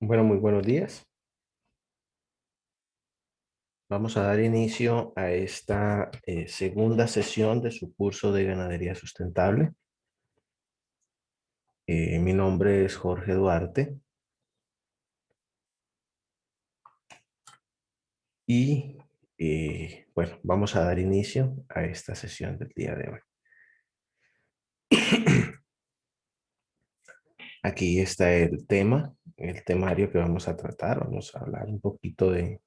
Bueno, muy buenos días. Vamos a dar inicio a esta segunda sesión de su curso de ganadería sustentable. Mi nombre es Jorge Duarte y bueno, vamos a dar inicio a esta sesión del día de hoy. Aquí está el tema, el temario que vamos a tratar. Vamos a hablar un poquito eh,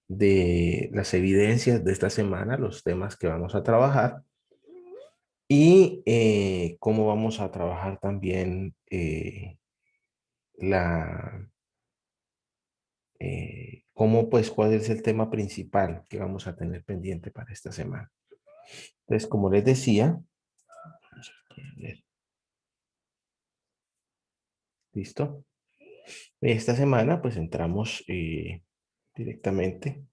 de las evidencias de esta semana, los temas que vamos a trabajar y cómo vamos a trabajar también la, cómo pues cuál es el tema principal que vamos a tener pendiente para esta semana. Entonces, como les decía, listo. Esta semana pues entramos directamente,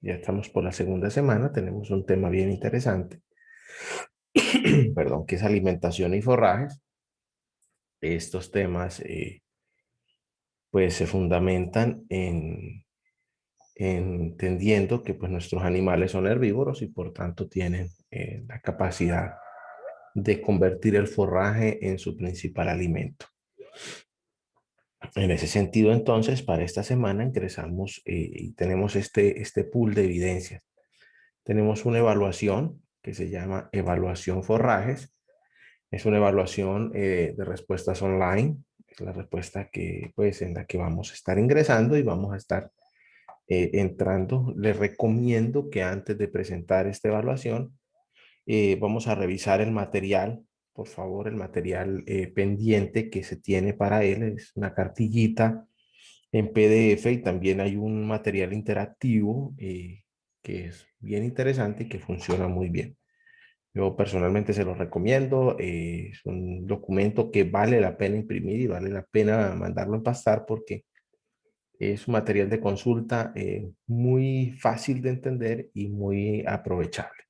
ya estamos por la segunda semana, tenemos un tema bien interesante, perdón, que es alimentación y forrajes. Estos temas pues se fundamentan en entendiendo que pues nuestros animales son herbívoros y por tanto tienen la capacidad de convertir el forraje en su principal alimento. En ese sentido, entonces, para esta semana ingresamos y tenemos este pool de evidencias. Tenemos una evaluación que se llama evaluación forrajes. Es una evaluación de respuestas online. Es la respuesta que, pues, en la que vamos a estar ingresando y vamos a estar entrando. Les recomiendo que antes de presentar esta evaluación, vamos a revisar el material, por favor, el material pendiente que se tiene para él. Es una cartillita en PDF y también hay un material interactivo que es bien interesante y que funciona muy bien. Yo personalmente se lo recomiendo. Es un documento que vale la pena imprimir y vale la pena mandarlo a pasar porque es un material de consulta muy fácil de entender y muy aprovechable.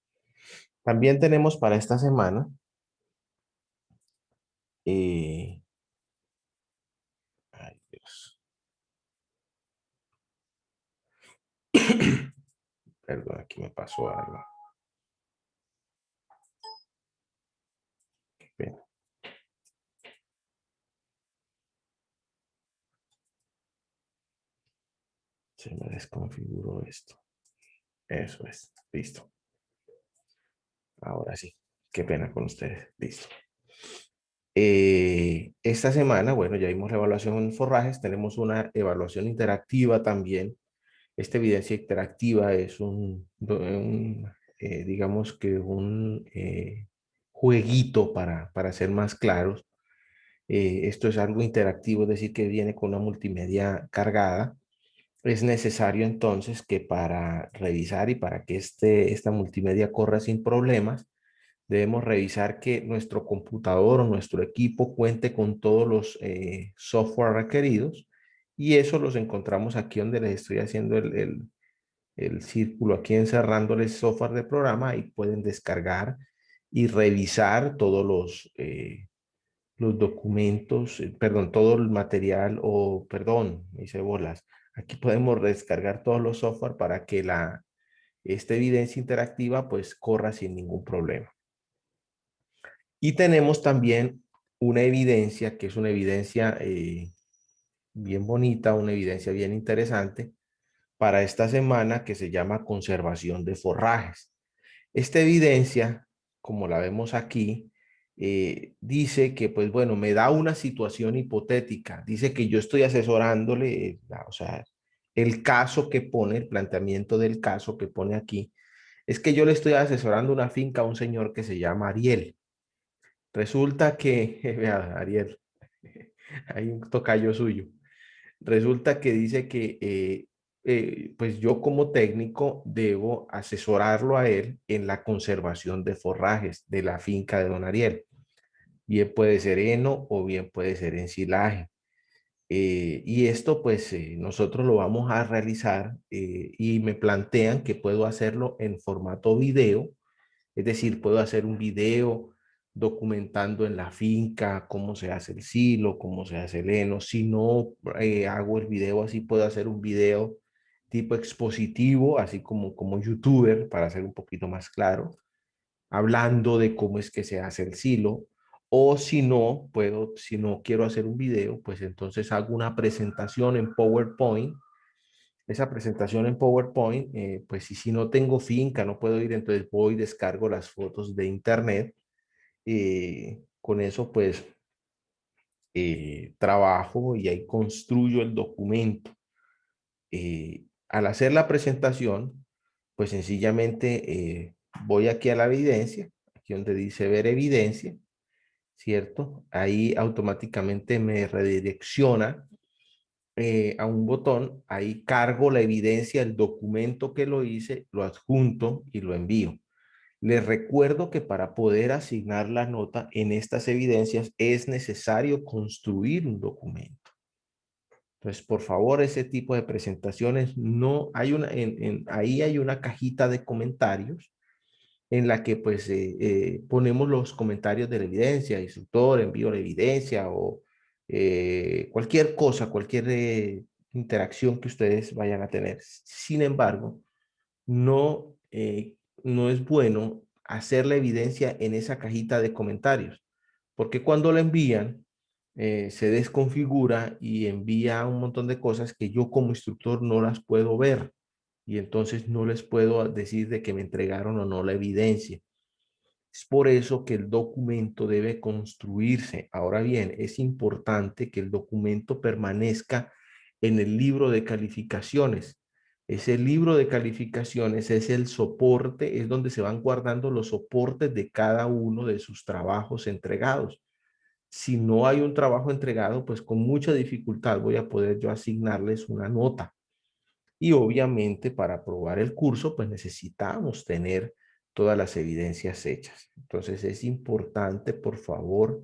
También tenemos para esta semana, eh, ay Dios, perdón, aquí me pasó algo. Qué pena. Se me desconfiguró esto. Eso es, listo. Ahora sí, qué pena con ustedes, listo. Esta semana, bueno, ya vimos la evaluación en forrajes, tenemos una evaluación interactiva también. Esta evidencia interactiva es digamos que un jueguito para ser más claros. Esto es algo interactivo, es decir, que viene con una multimedia cargada. Es necesario entonces que para revisar y para que esta multimedia corra sin problemas, debemos revisar que nuestro computador o nuestro equipo cuente con todos los software requeridos y eso los encontramos aquí donde les estoy haciendo el círculo, aquí encerrándoles software de programa y pueden descargar y revisar todos los documentos, perdón, todo el material o, perdón, me hice bolas. Aquí podemos descargar todos los software para que esta evidencia interactiva pues corra sin ningún problema. Y tenemos también una evidencia que es una evidencia bien bonita, una evidencia bien interesante para esta semana que se llama conservación de forrajes. Esta evidencia, como la vemos aquí, dice que, pues bueno, me da una situación hipotética. Dice que yo estoy asesorándole, o sea, el caso que pone, el planteamiento del caso que pone aquí, es que yo le estoy asesorando una finca a un señor que se llama Ariel. Resulta que, vea, Ariel, hay un tocayo suyo. Resulta que dice que, pues yo como técnico debo asesorarlo a él en la conservación de forrajes de la finca de don Ariel. Bien puede ser heno o bien puede ser ensilaje. Y esto pues nosotros lo vamos a realizar y me plantean que puedo hacerlo en formato video, es decir, puedo hacer un video documentando en la finca cómo se hace el silo, cómo se hace el heno. Si no hago el video así, puedo hacer un video tipo expositivo, así como youtuber, para hacer un poquito más claro, hablando de cómo es que se hace el silo. O si no, si no quiero hacer un video, pues entonces hago una presentación en PowerPoint. Esa presentación en PowerPoint, pues si no tengo finca, no puedo ir, entonces voy, descargo las fotos de internet. Con eso, pues, trabajo y ahí construyo el documento. Al hacer la presentación, pues sencillamente voy aquí a la evidencia, aquí donde dice ver evidencia, ¿cierto? Ahí automáticamente me redirecciona a un botón, ahí cargo la evidencia, el documento que lo hice, lo adjunto y lo envío. Les recuerdo que para poder asignar la nota en estas evidencias es necesario construir un documento. Entonces, por favor, ese tipo de presentaciones no hay una, ahí hay una cajita de comentarios en la que pues ponemos los comentarios de la evidencia, instructor, envío la evidencia o cualquier cosa, cualquier interacción que ustedes vayan a tener. Sin embargo, no, no es bueno hacer la evidencia en esa cajita de comentarios, porque cuando la envían, se desconfigura y envía un montón de cosas que yo como instructor no las puedo ver y entonces no les puedo decir de que me entregaron o no la evidencia. Es por eso que el documento debe construirse. Ahora bien, es importante que el documento permanezca en el libro de calificaciones. Ese libro de calificaciones es el soporte, es donde se van guardando los soportes de cada uno de sus trabajos entregados. Si no hay un trabajo entregado, pues con mucha dificultad voy a poder yo asignarles una nota. Y obviamente para aprobar el curso, pues necesitamos tener todas las evidencias hechas. Entonces es importante, por favor,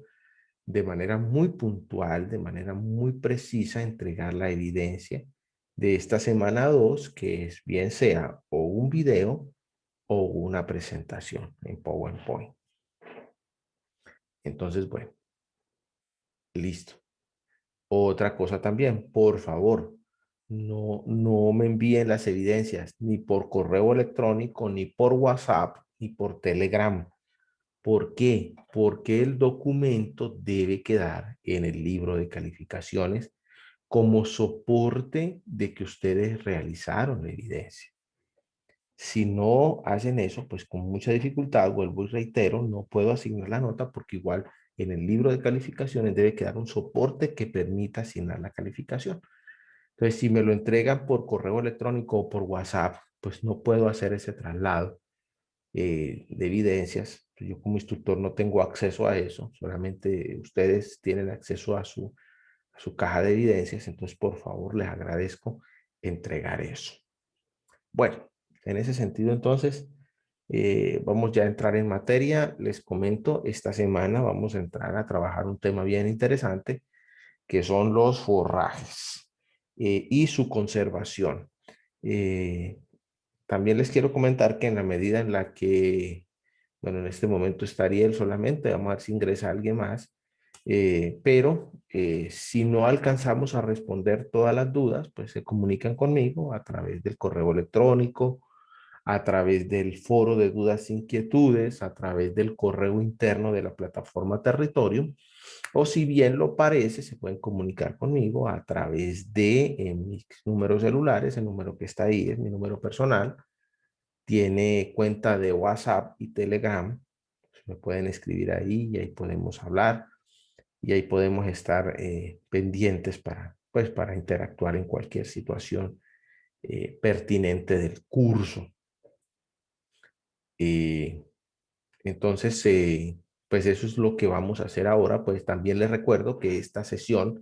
de manera muy puntual, de manera muy precisa, entregar la evidencia de esta semana 2, que es bien sea o un video o una presentación en PowerPoint. Entonces, bueno, listo. Otra cosa también, por favor, no me envíen las evidencias ni por correo electrónico, ni por WhatsApp, ni por Telegram. ¿Por qué? Porque el documento debe quedar en el libro de calificaciones como soporte de que ustedes realizaron la evidencia. Si no hacen eso, pues con mucha dificultad, vuelvo y reitero, no puedo asignar la nota porque igual en el libro de calificaciones debe quedar un soporte que permita asignar la calificación. Entonces, si me lo entregan por correo electrónico o por WhatsApp, pues no puedo hacer ese traslado de evidencias. Yo como instructor no tengo acceso a eso, solamente ustedes tienen acceso a su caja de evidencias, entonces por favor les agradezco entregar eso. Bueno, en ese sentido entonces vamos ya a entrar en materia. Les comento, esta semana vamos a entrar a trabajar un tema bien interesante que son los forrajes y su conservación. Eh, También les quiero comentar que en la medida en la que, bueno, en este momento estaría él solamente, vamos a ver si ingresa alguien más, pero si no alcanzamos a responder todas las dudas, pues se comunican conmigo a través del correo electrónico, a través del foro de dudas e inquietudes, a través del correo interno de la plataforma Territorio, o si bien lo parece, se pueden comunicar conmigo a través de mis números celulares, el número que está ahí es mi número personal, tiene cuenta de WhatsApp y Telegram, pues me pueden escribir ahí y ahí podemos hablar y ahí podemos estar pendientes para, pues, para interactuar en cualquier situación pertinente del curso. Eh, entonces, pues eso es lo que vamos a hacer ahora. Pues también les recuerdo que esta sesión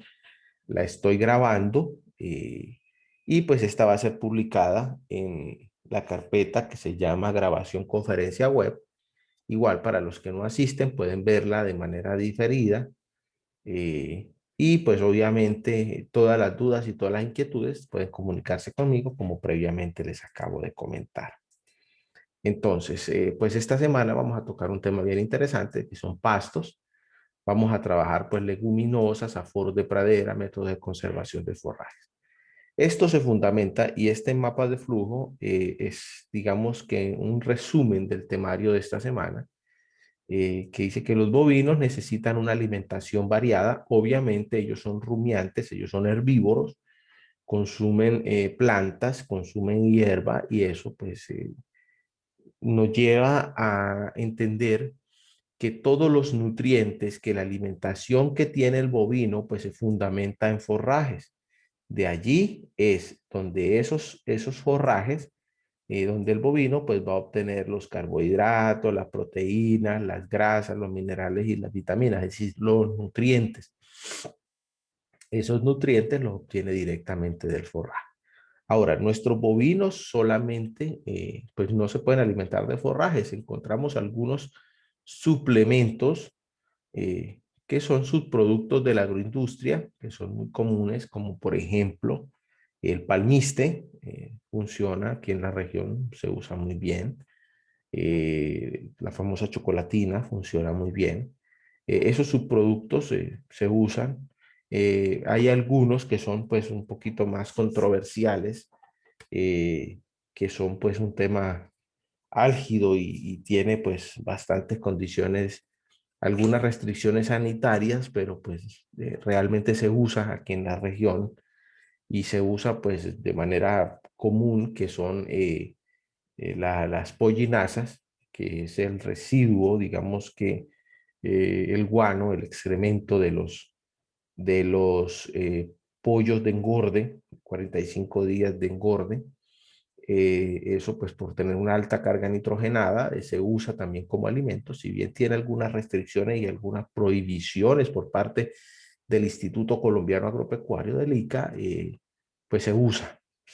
la estoy grabando y pues esta va a ser publicada en la carpeta que se llama grabación conferencia web. Igual para los que no asisten pueden verla de manera diferida y pues obviamente todas las dudas y todas las inquietudes pueden comunicarse conmigo como previamente les acabo de comentar. Entonces, pues esta semana vamos a tocar un tema bien interesante, que son pastos. Vamos a trabajar pues leguminosas, aforos de pradera, métodos de conservación de forrajes. Esto se fundamenta y este mapa de flujo es, digamos que un resumen del temario de esta semana, que dice que los bovinos necesitan una alimentación variada. Obviamente ellos son rumiantes, ellos son herbívoros, consumen plantas, consumen hierba y eso pues nos lleva a entender que todos los nutrientes, que la alimentación que tiene el bovino, pues se fundamenta en forrajes. De allí es donde esos forrajes, donde el bovino pues va a obtener los carbohidratos, las proteínas, las grasas, los minerales y las vitaminas, es decir, los nutrientes. Esos nutrientes los obtiene directamente del forraje. Ahora, nuestros bovinos solamente, pues no se pueden alimentar de forrajes. Encontramos algunos suplementos que son subproductos de la agroindustria, que son muy comunes, como por ejemplo el palmiste, funciona aquí en la región, se usa muy bien. La famosa chocolatina funciona muy bien. Esos subproductos se usan. Hay algunos que son pues un poquito más controversiales, eh, que son pues un tema álgido y tiene pues bastantes condiciones, algunas restricciones sanitarias, pero pues realmente se usa aquí en la región y se usa pues de manera común, que son las pollinasas, que es el residuo, digamos que el guano, el excremento de los pollos de engorde, 45 días de engorde. Eso pues por tener una alta carga nitrogenada, se usa también como alimento, si bien tiene algunas restricciones y algunas prohibiciones por parte del Instituto Colombiano Agropecuario del ICA, pues se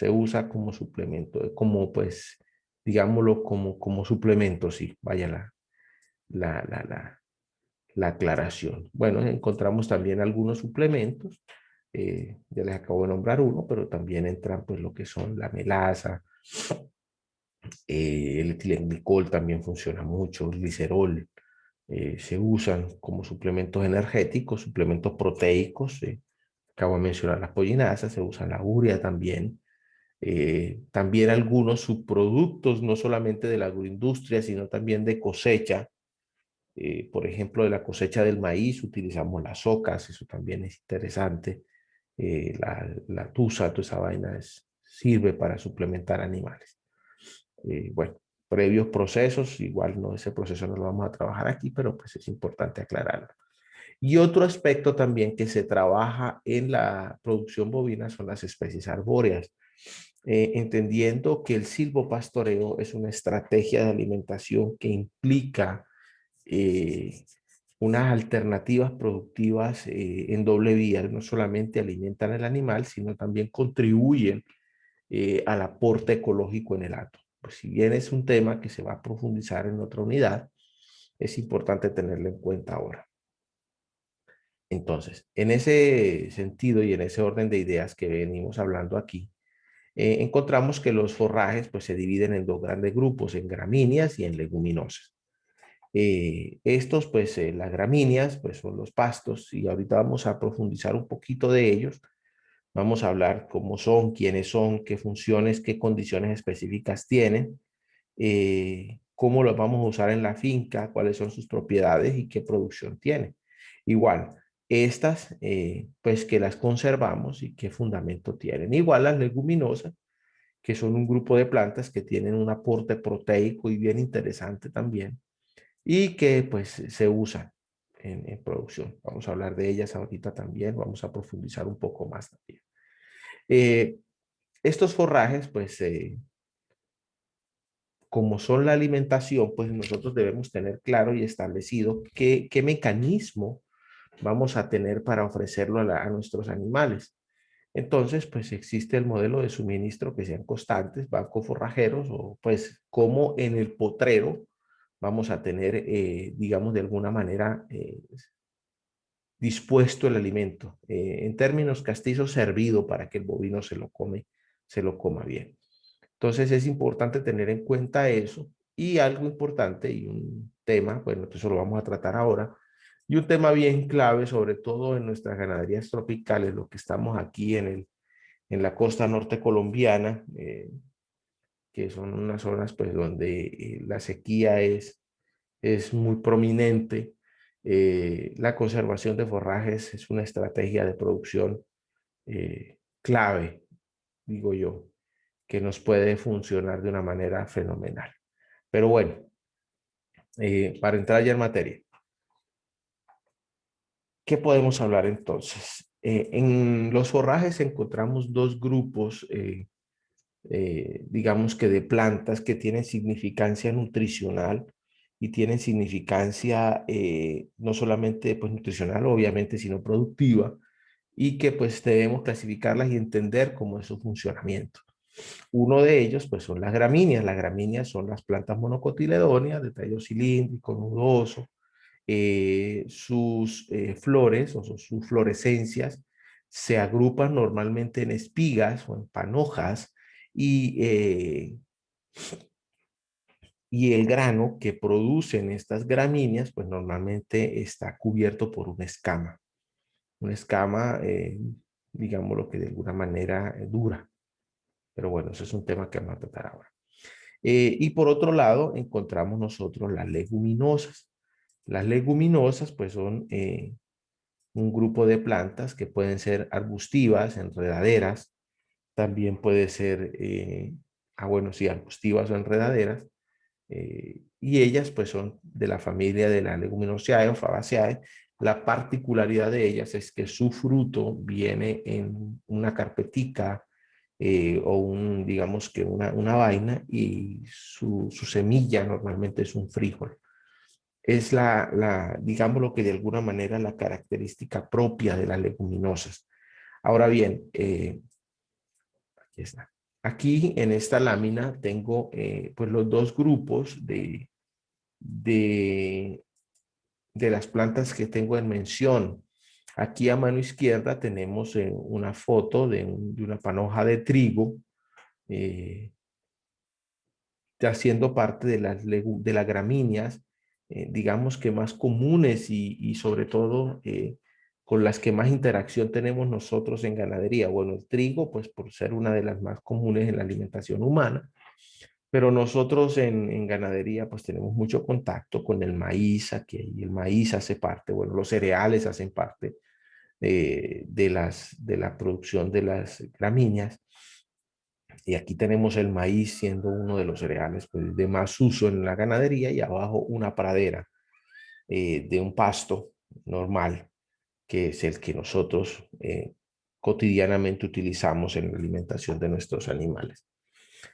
usa como suplemento, como pues, digámoslo, como suplemento, sí, vaya la, la, la, la aclaración. Bueno, encontramos también algunos suplementos, ya les acabo de nombrar uno, pero también entran pues lo que son la melaza, el etilenglicol también funciona mucho, el glicerol, se usan como suplementos energéticos, suplementos proteicos, acabo de mencionar las pollinasas, se usa la urea también, también algunos subproductos, no solamente de la agroindustria, sino también de cosecha. Por ejemplo, de la cosecha del maíz utilizamos las ocas, eso también es interesante. La tusa, toda esa vaina sirve para suplementar animales. Bueno, previos procesos, igual no, ese proceso no lo vamos a trabajar aquí, pero pues es importante aclararlo. Y otro aspecto también que se trabaja en la producción bovina son las especies arbóreas, entendiendo que el silvopastoreo es una estrategia de alimentación que implica eh, unas alternativas productivas en doble vía. No solamente alimentan al animal, sino también contribuyen al aporte ecológico en el hato. Pues si bien es un tema que se va a profundizar en otra unidad, es importante tenerlo en cuenta ahora. Entonces, en ese sentido y en ese orden de ideas que venimos hablando aquí, encontramos que los forrajes pues, se dividen en dos grandes grupos, en gramíneas y en leguminosas. Estos, pues, las gramíneas, pues son los pastos y ahorita vamos a profundizar un poquito de ellos. Vamos a hablar cómo son, quiénes son, qué funciones, qué condiciones específicas tienen, cómo los vamos a usar en la finca, cuáles son sus propiedades y qué producción tiene. Igual, estas, pues que las conservamos y qué fundamento tienen. Igual las leguminosas, que son un grupo de plantas que tienen un aporte proteico y bien interesante también y que pues se usan en producción. Vamos a hablar de ellas ahorita también, vamos a profundizar un poco más también. Eh, estos forrajes, pues como son la alimentación, pues nosotros debemos tener claro y establecido qué mecanismo vamos a tener para ofrecerlo a nuestros animales. Entonces, pues existe el modelo de suministro que sean constantes, bancos forrajeros, o pues como en el potrero vamos a tener, digamos, de alguna manera dispuesto el alimento. En términos castizos, servido para que el bovino se lo coma bien. Entonces es importante tener en cuenta eso. Y algo importante y un tema, bueno, eso lo vamos a tratar ahora, y un tema bien clave, sobre todo en nuestras ganaderías tropicales, lo que estamos aquí en la costa norte colombiana, que son unas zonas pues donde la sequía es muy prominente. La conservación de forrajes es una estrategia de producción clave, digo yo, que nos puede funcionar de una manera fenomenal. Pero bueno, para entrar ya en materia, ¿qué podemos hablar entonces? En los forrajes encontramos dos grupos, digamos que de plantas que tienen significancia nutricional y tienen significancia no solamente pues, nutricional, obviamente, sino productiva, y que pues debemos clasificarlas y entender cómo es su funcionamiento. Uno de ellos pues son las gramíneas. Las gramíneas son las plantas monocotiledóneas de tallo cilíndrico, nudoso. Sus flores o sus florescencias se agrupan normalmente en espigas o en panojas y, eh, y el grano que producen estas gramíneas pues normalmente está cubierto por una escama, digamos lo que de alguna manera dura. Pero bueno, eso es un tema que vamos a tratar ahora. Y por otro lado, encontramos nosotros las leguminosas. Las leguminosas, pues son un grupo de plantas que pueden ser arbustivas, enredaderas, también puede ser, bueno, sí, arbustivas o enredaderas, y ellas pues son de la familia de las Leguminosae o Fabaceae. La particularidad de ellas es que su fruto viene en una carpetica o digamos que una vaina y su semilla normalmente es un frijol. Es digamos lo que de alguna manera la característica propia de las leguminosas. Ahora bien, aquí está. Aquí en esta lámina tengo pues los dos grupos de, de las plantas que tengo en mención. Aquí a mano izquierda tenemos una foto de una panoja de trigo eh, haciendo parte de las gramíneas, digamos que más comunes y sobre todo con las que más interacción tenemos nosotros en ganadería. Bueno, el trigo, pues por ser una de las más comunes en la alimentación humana, pero nosotros en ganadería pues tenemos mucho contacto con el maíz, aquí y el maíz hace parte, bueno, los cereales hacen parte de la producción de las gramíneas. Y aquí tenemos el maíz siendo uno de los cereales pues, de más uso en la ganadería y abajo una pradera de un pasto normal, que es el que nosotros cotidianamente utilizamos en la alimentación de nuestros animales.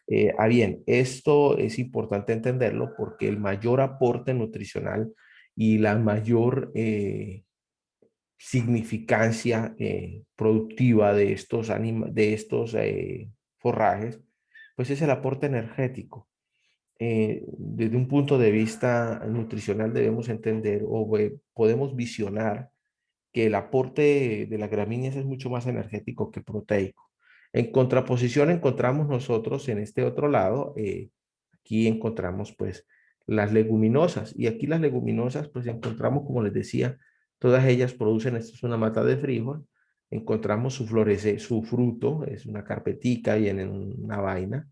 Bien, esto es importante entenderlo porque el mayor aporte nutricional y la mayor significancia productiva de de estos forrajes, pues es el aporte energético. Desde un punto de vista nutricional debemos entender o podemos visionar que el aporte de las gramíneas es mucho más energético que proteico. En contraposición encontramos nosotros en este otro lado, aquí encontramos pues las leguminosas y aquí las leguminosas pues encontramos como les decía, todas ellas producen, esto es una mata de frijol, encontramos su fruto, es una carpetica y en una vaina,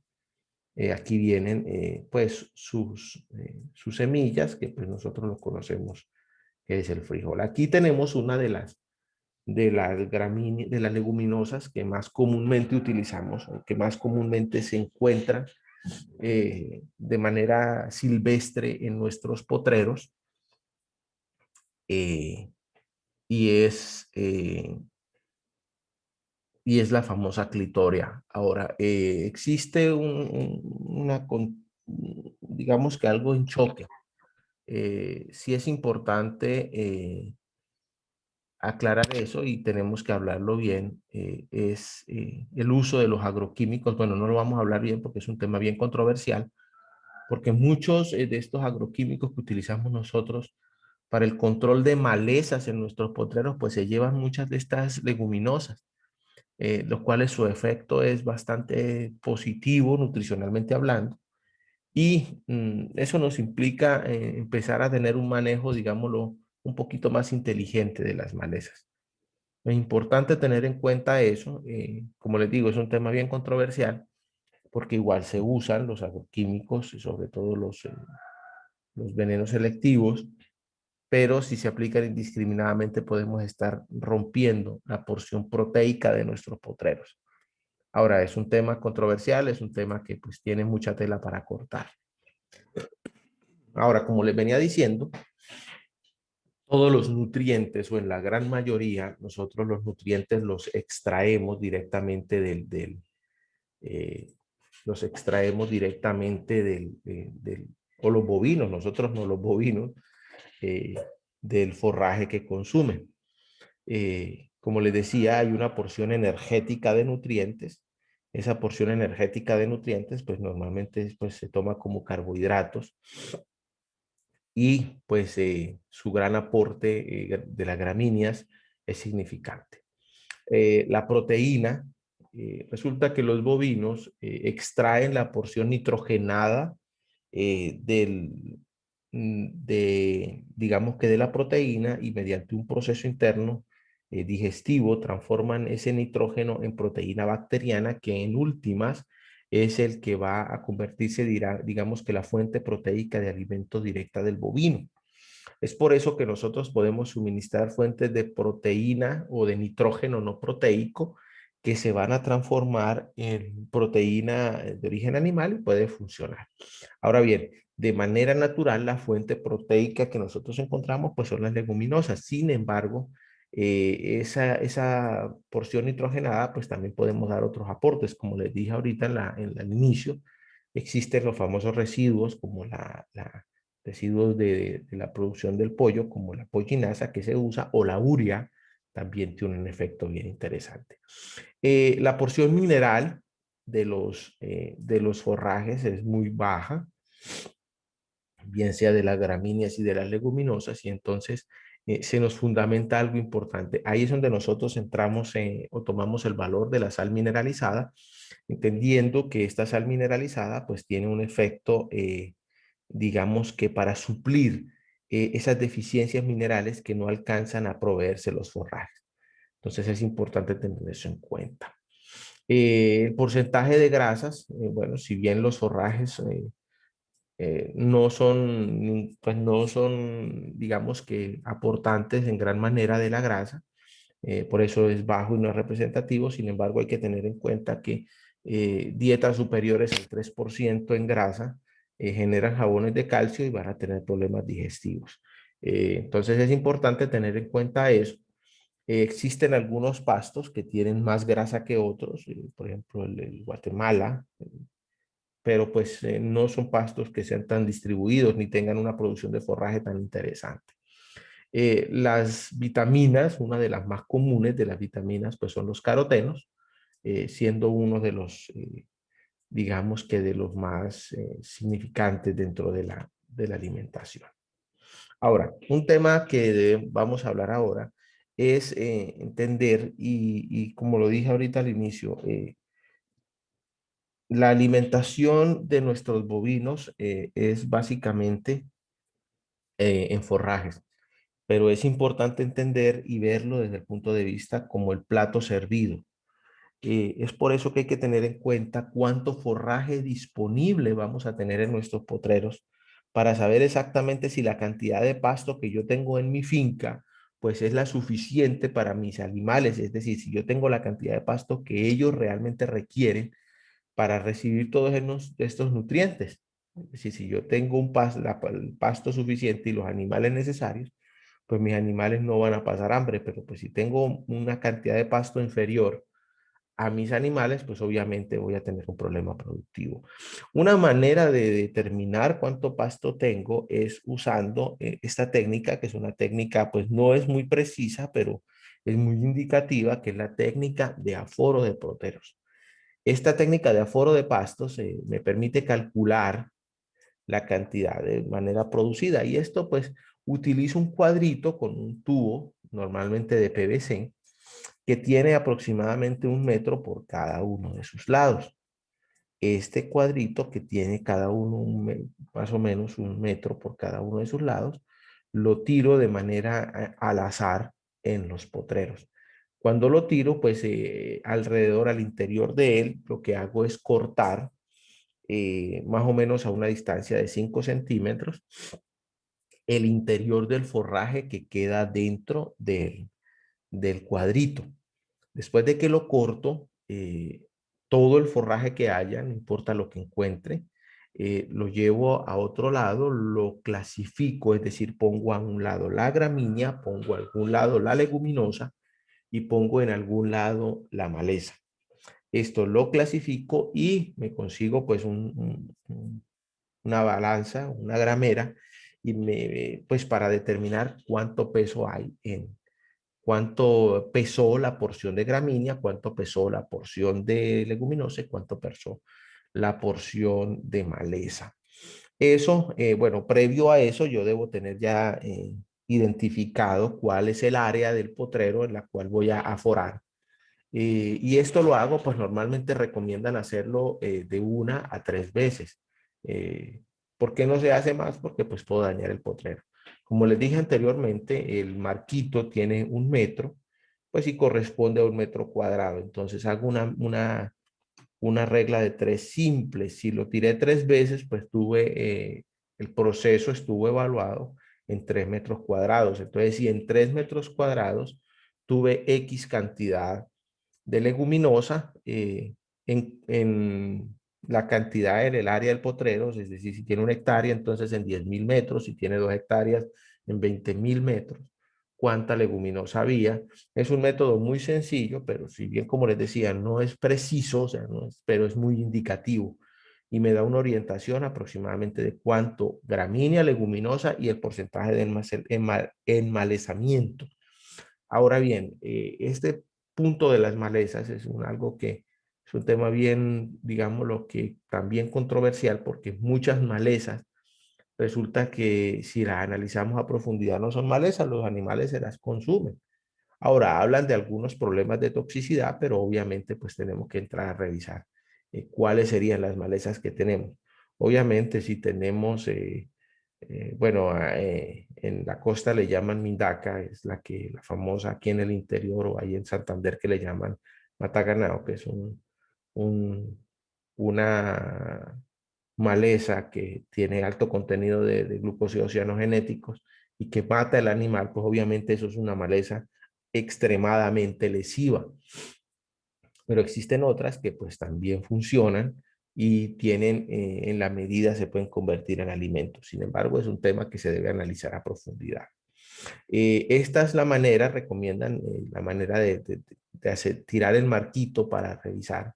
aquí vienen pues sus semillas que pues nosotros lo conocemos que es el frijol. Aquí tenemos una de las leguminosas que más comúnmente utilizamos, o que más comúnmente se encuentran de manera silvestre en nuestros potreros, eh, y, es, eh, y es la famosa clitoria. Ahora, existe digamos que algo en choque. Sí es importante aclarar eso y tenemos que hablarlo bien, es el uso de los agroquímicos. Bueno, no lo vamos a hablar bien porque es un tema bien controversial, porque muchos de estos agroquímicos que utilizamos nosotros para el control de malezas en nuestros potreros, pues se llevan muchas de estas leguminosas, los cuales su efecto es bastante positivo nutricionalmente hablando, Y eso nos implica empezar a tener un manejo, digámoslo, un poquito más inteligente de las malezas. Es importante tener en cuenta eso. Como les digo, es un tema bien controversial porque igual se usan los agroquímicos y sobre todo los venenos selectivos, pero si se aplican indiscriminadamente podemos estar rompiendo la porción proteica de nuestros potreros. Ahora, es un tema controversial, es un tema que pues tiene mucha tela para cortar. Ahora, como les venía diciendo, todos los nutrientes o en la gran mayoría, nosotros los nutrientes los extraemos directamente eh, los extraemos directamente o los bovinos, nosotros no los bovinos, eh, del forraje que consumen. Como les decía, hay una porción energética de nutrientes. Esa porción energética de nutrientes, pues normalmente pues, se toma como carbohidratos y pues su gran aporte de las gramíneas es significante. La proteína, resulta que los bovinos extraen la porción nitrogenada digamos que de la proteína y mediante un proceso interno digestivo transforman ese nitrógeno en proteína bacteriana que en últimas es el que va a convertirse, digamos que la fuente proteica de alimento directa del bovino. Es por eso que nosotros podemos suministrar fuentes de proteína o de nitrógeno no proteico que se van a transformar en proteína de origen animal y puede funcionar. Ahora bien, de manera natural, la fuente proteica que nosotros encontramos pues son las leguminosas. Sin embargo, esa porción nitrogenada pues también podemos dar otros aportes. Como les dije ahorita el inicio, existen los famosos residuos como residuos de la producción del pollo, como la pollinasa que se usa, o la urea, también tiene un efecto bien interesante. La porción mineral de los forrajes es muy baja, bien sea de las gramíneas y de las leguminosas, y entonces se nos fundamenta algo importante. Ahí es donde nosotros entramos o tomamos el valor de la sal mineralizada, entendiendo que esta sal mineralizada pues tiene un efecto, digamos que para suplir esas deficiencias minerales que no alcanzan a proveerse los forrajes. Entonces es importante tener eso en cuenta. El porcentaje de grasas, bueno, si bien los forrajes pues no son, digamos que, aportantes en gran manera de la grasa, por eso es bajo y no es representativo. Sin embargo, hay que tener en cuenta que dietas superiores al 3% en grasa generan jabones de calcio y van a tener problemas digestivos. Entonces es importante tener en cuenta eso. Existen algunos pastos que tienen más grasa que otros, por ejemplo el Guatemala, pero pues no son pastos que sean tan distribuidos ni tengan una producción de forraje tan interesante. Las vitaminas, una de las más comunes de las vitaminas, pues son los carotenos, siendo uno de los, digamos que de los más significantes dentro de la alimentación. Ahora, un tema que vamos a hablar ahora es entender, y como lo dije ahorita al inicio, la alimentación de nuestros bovinos es básicamente en forrajes, pero es importante entender y verlo desde el punto de vista como el plato servido. Es por eso que hay que tener en cuenta cuánto forraje disponible vamos a tener en nuestros potreros para saber exactamente si la cantidad de pasto que yo tengo en mi finca pues es la suficiente para mis animales, es decir, si yo tengo la cantidad de pasto que ellos realmente requieren para recibir todos estos nutrientes. Es decir, si yo tengo el pasto suficiente y los animales necesarios, pues mis animales no van a pasar hambre, pero pues si tengo una cantidad de pasto inferior a mis animales, pues obviamente voy a tener un problema productivo. Una manera de determinar cuánto pasto tengo es usando esta técnica, que es una técnica, pues no es muy precisa, pero es muy indicativa, que es la técnica de aforo de proteros. Esta técnica de aforo de pastos me permite calcular la cantidad de manera producida y esto pues utilizo un cuadrito con un tubo, normalmente de PVC, que tiene aproximadamente 1 metro por cada uno de sus lados. este cuadrito que tiene cada uno más o menos 1 metro por cada uno de sus lados, lo tiro de manera al azar en los potreros. Cuando lo tiro, pues alrededor, al interior de él, lo que hago es cortar más o menos a una distancia de 5 centímetros el interior del forraje que queda dentro del cuadrito. Después de que lo corto, todo el forraje que haya, no importa lo que encuentre, lo llevo a otro lado, lo clasifico, es decir, pongo a un lado la gramínea, pongo a algún lado la leguminosa y pongo en algún lado la maleza. Esto lo clasifico y me consigo pues una balanza, una gramera, y pues para determinar cuánto peso hay cuánto pesó la porción de gramínea, cuánto pesó la porción de leguminosa y cuánto pesó la porción de maleza. Eso, bueno, previo a eso yo debo tener ya identificado cuál es el área del potrero en la cual voy a aforar. Y esto lo hago, pues normalmente recomiendan hacerlo de 1 a 3 veces. Eh, ¿Por qué no se hace más? Porque pues puedo dañar el potrero. Como les dije anteriormente, el marquito tiene 1 metro, pues sí corresponde a 1 metro cuadrado. Entonces hago una regla de 3 simple. Si lo tiré 3 veces, pues el proceso estuvo evaluado en 3 metros cuadrados. Entonces, si en 3 metros cuadrados tuve X cantidad de leguminosa en la cantidad en el área del potrero, es decir, si tiene 1 hectárea, entonces en 10.000 metros, si tiene 2 hectáreas, en 20.000 metros, cuánta leguminosa había. Es un método muy sencillo, pero si bien, como les decía, no es preciso, o sea, pero es muy indicativo y me da una orientación aproximadamente de cuánto gramínea, leguminosa y el porcentaje de enmalezamiento. Ahora bien, este punto de las malezas es algo que es un tema bien, digamos, lo que también controversial, porque muchas malezas resulta que si las analizamos a profundidad no son malezas, los animales se las consumen. Ahora, hablan de algunos problemas de toxicidad, pero obviamente pues tenemos que entrar a revisar cuáles serían las malezas que tenemos. Obviamente si tenemos, bueno, en la costa le llaman mindaca, es la famosa aquí en el interior o ahí en Santander que le llaman mataganao, que es un, una maleza que tiene alto contenido de glucósidos cianogenéticos y que mata el animal, pues obviamente eso es una maleza extremadamente lesiva. Pero existen otras que pues también funcionan y tienen, en la medida se pueden convertir en alimentos. Sin embargo, es un tema que se debe analizar a profundidad. Esta es la manera, recomiendan la manera de tirar el marquito para revisar.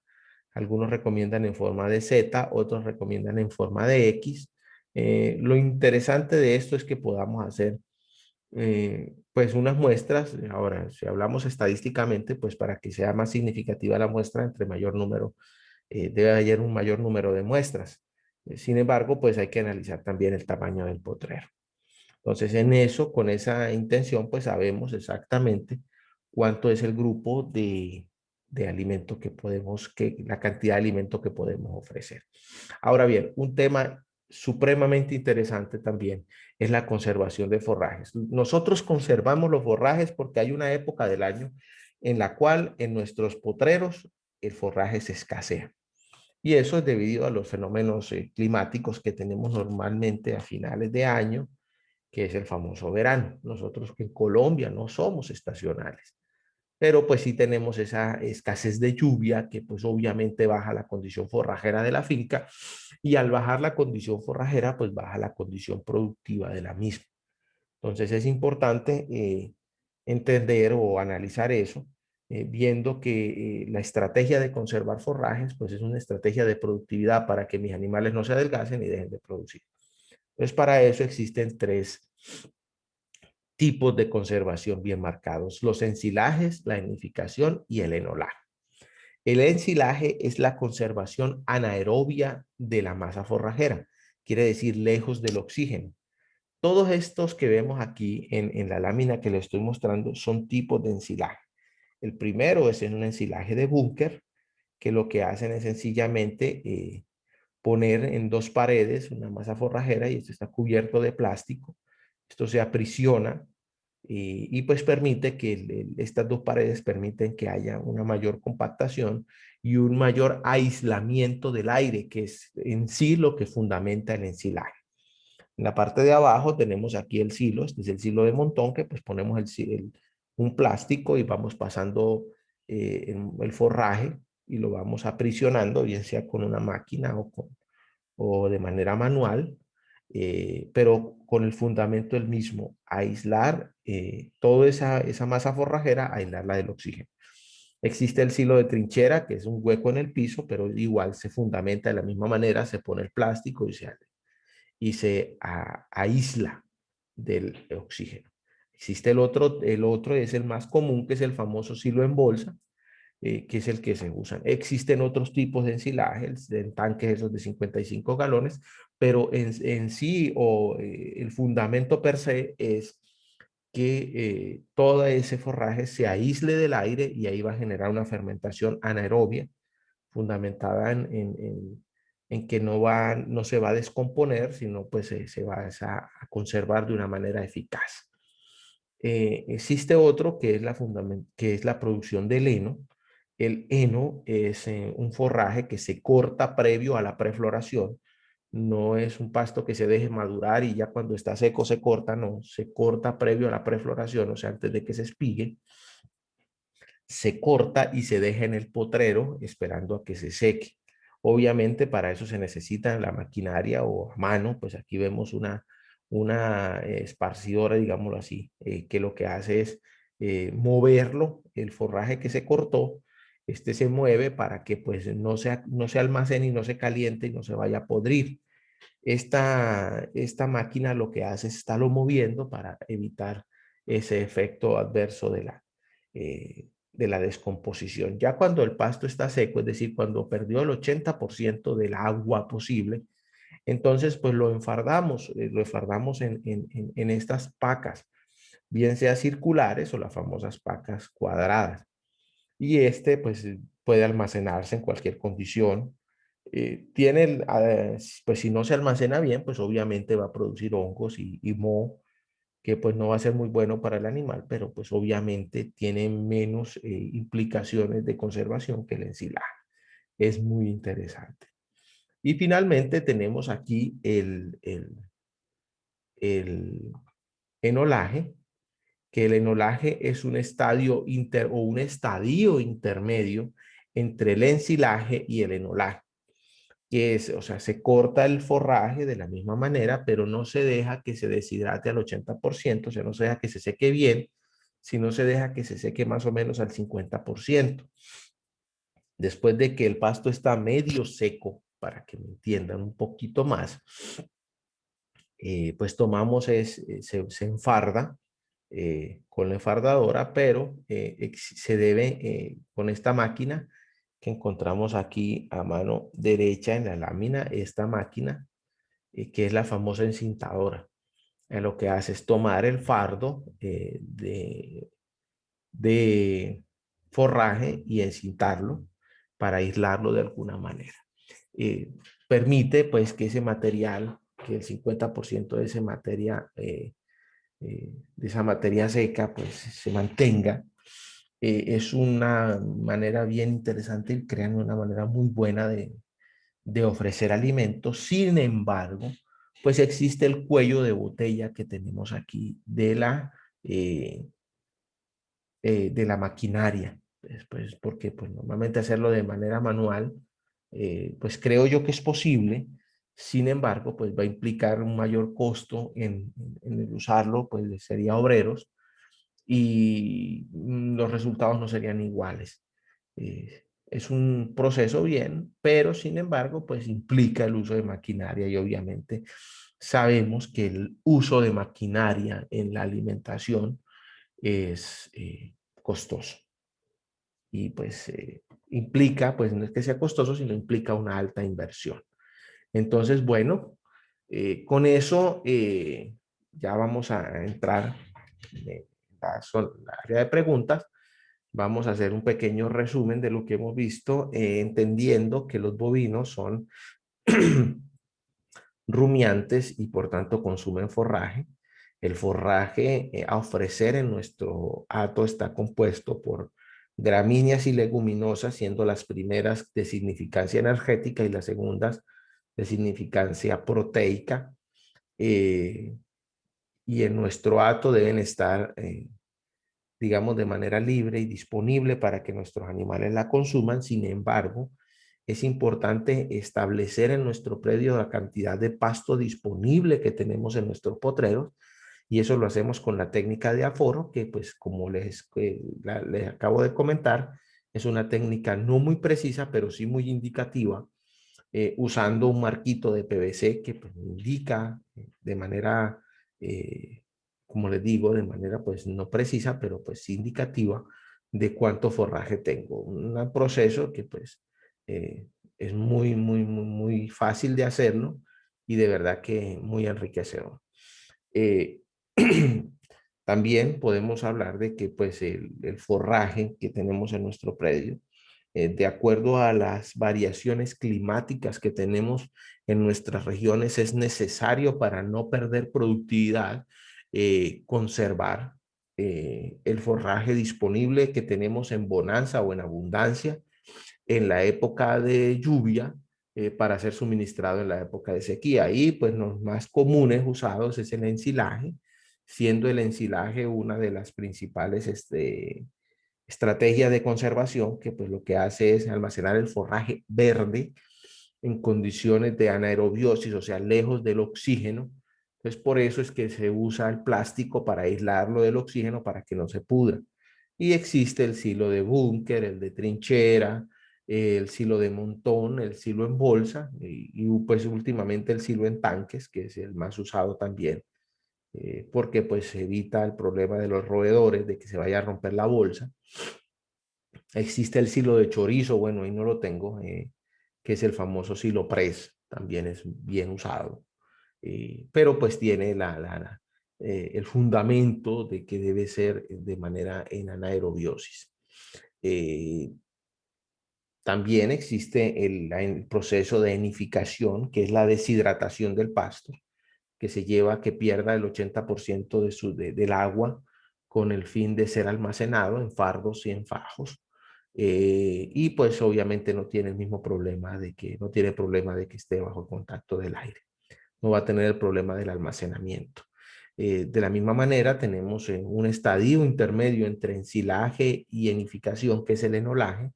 Algunos recomiendan en forma de Z, otros recomiendan en forma de X. Lo interesante de esto es que podamos hacer pues unas muestras. Ahora, si hablamos estadísticamente, pues para que sea más significativa la muestra, entre mayor número, debe haber un mayor número de muestras. Sin embargo, pues hay que analizar también el tamaño del potrero. Entonces, en eso, con esa intención, pues sabemos exactamente cuánto es el grupo de alimento que podemos, la cantidad de alimento que podemos ofrecer. Ahora bien, un tema supremamente interesante también es la conservación de forrajes. Nosotros conservamos los forrajes porque hay una época del año en la cual en nuestros potreros el forraje se escasea. Y eso es debido a los fenómenos climáticos que tenemos normalmente a finales de año, que es el famoso verano. Nosotros que en Colombia no somos estacionales, pero pues sí tenemos esa escasez de lluvia que pues obviamente baja la condición forrajera de la finca y al bajar la condición forrajera pues baja la condición productiva de la misma. Entonces es importante entender o analizar eso, viendo que la estrategia de conservar forrajes pues es una estrategia de productividad para que mis animales no se adelgacen y dejen de producir. Entonces para eso existen 3 tipos de conservación bien marcados: los ensilajes, la enificación y el enolaje. El ensilaje es la conservación anaerobia de la masa forrajera, quiere decir lejos del oxígeno. Todos estos que vemos aquí en la lámina que le estoy mostrando son tipos de ensilaje. El primero es un ensilaje de búnker, que lo que hacen es sencillamente poner en dos paredes una masa forrajera y esto está cubierto de plástico. Esto se aprisiona y pues permite que estas dos paredes permiten que haya una mayor compactación y un mayor aislamiento del aire, que es en sí lo que fundamenta el ensilaje. En la parte de abajo tenemos aquí el silo, este es el silo de montón, que pues ponemos un plástico y vamos pasando el forraje y lo vamos aprisionando, bien sea con una máquina o de manera manual, pero con el fundamento el mismo, aislar toda esa masa forrajera, aislarla del oxígeno. Existe el silo de trinchera, que es un hueco en el piso, pero igual se fundamenta de la misma manera, se pone el plástico y se aísla del oxígeno. Existe el otro es el más común, que es el famoso silo en bolsa, que es el que se usa. Existen otros tipos de ensilajes, en tanques esos de 55 galones, pero en sí el fundamento per se es que todo ese forraje se aísle del aire y ahí va a generar una fermentación anaerobia fundamentada en que no se va a descomponer, sino pues se va a conservar de una manera eficaz. Existe otro que es que es la producción del heno. El heno es un forraje que se corta previo a la prefloración. No es un pasto que se deje madurar y ya cuando está seco se corta, no, se corta previo a la prefloración, o sea, antes de que se espigue, se corta y se deja en el potrero esperando a que se seque. Obviamente para eso se necesita la maquinaria o a mano, pues aquí vemos una esparcidora, digámoslo así, que lo que hace es moverlo, el forraje que se cortó, este se mueve para que pues no se almacene y no se caliente y no se vaya a podrir. Esta máquina lo que hace es estarlo moviendo para evitar ese efecto adverso de la descomposición. Ya cuando el pasto está seco, es decir, cuando perdió el 80% del agua posible, entonces pues lo enfardamos en estas pacas, bien sea circulares o las famosas pacas cuadradas. Y este pues puede almacenarse en cualquier condición. Pues si no se almacena bien, pues obviamente va a producir hongos y moho, que pues no va a ser muy bueno para el animal, pero pues obviamente tiene menos implicaciones de conservación que el ensilaje. Es muy interesante. Y finalmente tenemos aquí el enolaje, que el enolaje es un un estadio intermedio entre el ensilaje y el enolaje, que es, o sea, se corta el forraje de la misma manera, pero no se deja que se deshidrate al 80%, o sea, no se deja que se seque bien, sino se deja que se seque más o menos al 50%. Después de que el pasto está medio seco, para que me entiendan un poquito más, pues tomamos, se enfarda con la enfardadora, pero se debe, con esta máquina que encontramos aquí a mano derecha en la lámina, esta máquina, que es la famosa encintadora. Lo que hace es tomar el fardo de forraje y encintarlo para aislarlo de alguna manera. Eh, Permite pues que ese material, que el 50% de ese materia, de esa materia seca, pues se mantenga. Es una manera bien interesante y crean una manera muy buena de ofrecer alimentos. Sin embargo, pues existe el cuello de botella que tenemos aquí de la maquinaria. Pues, porque pues, normalmente hacerlo de manera manual, pues creo yo que es posible. Sin embargo, pues va a implicar un mayor costo en el usarlo, pues sería obreros y los resultados no serían iguales. Es un proceso bien, pero sin embargo, pues implica el uso de maquinaria y obviamente sabemos que el uso de maquinaria en la alimentación es costoso y pues implica, pues no es que sea costoso, sino implica una alta inversión. Entonces, bueno, con eso ya vamos a entrar en la área de preguntas. vamos a hacer un pequeño resumen de lo que hemos visto, entendiendo que los bovinos son rumiantes y por tanto consumen forraje. El forraje a ofrecer en nuestro hato está compuesto por gramíneas y leguminosas, siendo las primeras de significancia energética y las segundas de significancia proteica. Eh, y en nuestro hato deben estar, digamos, de manera libre y disponible para que nuestros animales la consuman. Sin embargo, es importante establecer en nuestro predio la cantidad de pasto disponible que tenemos en nuestros potreros, y eso lo hacemos con la técnica de aforo, que pues como les acabo de comentar, es una técnica no muy precisa, pero sí muy indicativa, usando un marquito de PVC que pues, indica de manera, eh, como les digo, de manera pues no precisa, pero pues indicativa de cuánto forraje tengo. Un proceso que pues eh, es muy fácil de hacerlo y de verdad que muy enriquecedor. Eh, También podemos hablar de que pues el forraje que tenemos en nuestro predio, de acuerdo a las variaciones climáticas que tenemos en nuestras regiones, es necesario para no perder productividad, conservar el forraje disponible que tenemos en bonanza o en abundancia en la época de lluvia, para ser suministrado en la época de sequía. Y pues los más comunes usados es el ensilaje, siendo el ensilaje una de las principales estrategias de conservación, que pues lo que hace es almacenar el forraje verde en condiciones de anaerobiosis, o sea, lejos del oxígeno. Entonces, por eso es que se usa el plástico para aislarlo del oxígeno para que no se pudra. Y existe el silo de búnker, el de trinchera, el silo de montón, el silo en bolsa pues últimamente el silo en tanques, que es el más usado también, porque pues evita el problema de los roedores, de que se vaya a romper la bolsa. Existe el silo de chorizo, bueno, ahí no lo tengo, que es el famoso silo press, también es bien usado, pero pues tiene el fundamento de que debe ser de manera en anaerobiosis. Eh, También existe el proceso de enificación, que es la deshidratación del pasto, que se lleva a que pierda el 80% del agua con el fin de ser almacenado en fardos y en fajos. Y pues obviamente no tiene el mismo problema no tiene problema de que esté bajo el contacto del aire. No va a tener el problema del almacenamiento. De la misma manera, tenemos un estadio intermedio entre ensilaje y enificación, que es el enolaje,